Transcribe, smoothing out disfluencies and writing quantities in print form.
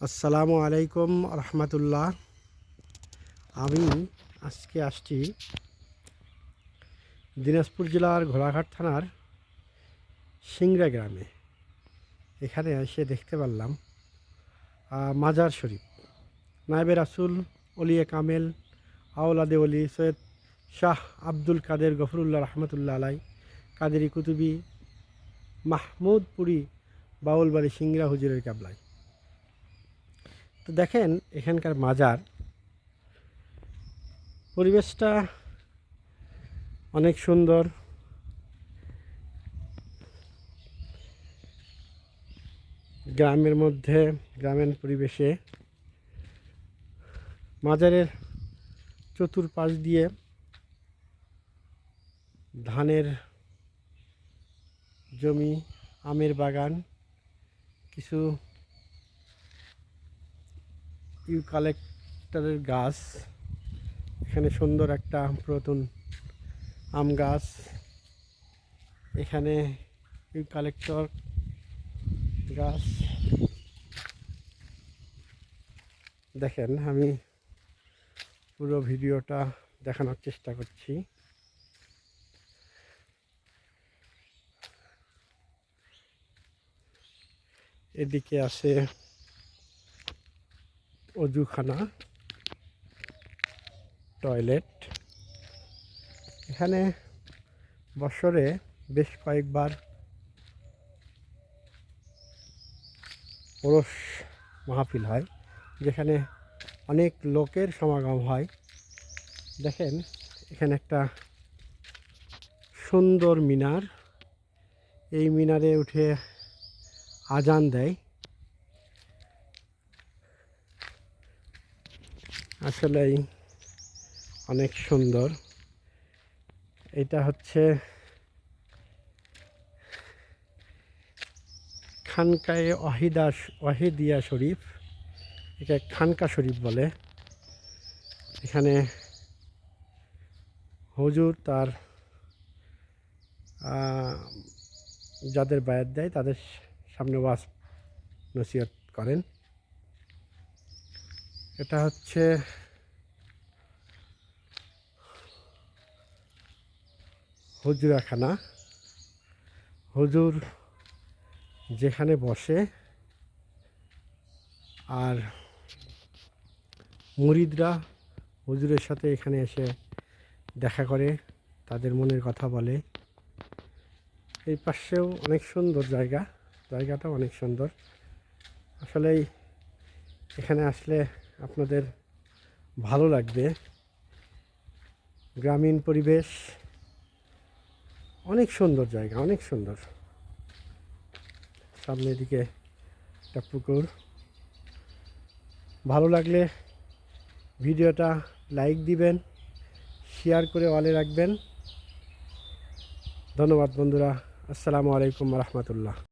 আসসালামু আলাইকুম রহমতুল্লাহ। আমি আজকে আসছি দিনাজপুর জেলার ঘোড়াঘাট থানার সিংড়া গ্রামে। এখানে এসে দেখতে পারলাম মাজার শরীফ নায়েবে রাসুল ওলিয়ে কামেল আওলাদে ওলি সৈয়দ শাহ আব্দুল কাদের গফরুল্লাহ রহমতুল্লাহ আলাই কাদেরি কুতুবি মাহমুদপুরি বাউলবাড়ি সিংড়া হুজুরের কাবলায়। তো দেখেন এখানকার মাজার পরিবেশটা অনেক সুন্দর। গ্রামের মধ্যে গ্রামীণ পরিবেশে মাজারের চতুর্পাশ দিয়ে ধানের জমি, আমের বাগান, কিছু ইউক্যালিপটাসের গাছ, এখানে সুন্দর একটা পুরাতন আম গাছ, এখানে ইউক্যালিপটাস গাছ। দেখেন আমি পুরো ভিডিওটা দেখানোর চেষ্টা করছি। এদিকে আছে অজুখানা, টয়লেট। এখানে বছরে বেশ কয়েকবার ওরস মাহফিল হয়, যেখানে অনেক লোকের সমাগম হয়। দেখেন এখানে একটা সুন্দর মিনার, এই মিনারে উঠে আজান দেয়। আসলেই অনেক সুন্দর। এটা হচ্ছে খানকায়ে ওয়াহিদিয়া শরীফ, এটা খানকা শরীফ বলে। এখানে হুজুর তার যাদের বায়াত দেয় তাদের সামনে ওয়াজ নসিহত করেন। এটা হচ্ছে হুজুরাখানা। হুজুর যেখানে বসে আর মুরিদরা হুজুরের সাথে এখানে এসে দেখা করে, তাদের মনের কথা বলে। এই পাশেও অনেক সুন্দর জায়গাটা অনেক সুন্দর। আসলেই এখানে আসলে আপনাদের ভালো লাগবে। গ্রামীণ পরিবেশ, অনেক সুন্দর জায়গা, অনেক সুন্দর। সামনের দিকে একটা পুকুর। ভালো লাগলে ভিডিওটা লাইক দিবেন, শেয়ার করে অলে রাখবেন। ধন্যবাদ বন্ধুরা। আসসালামু আলাইকুম রহমতুল্লাহ।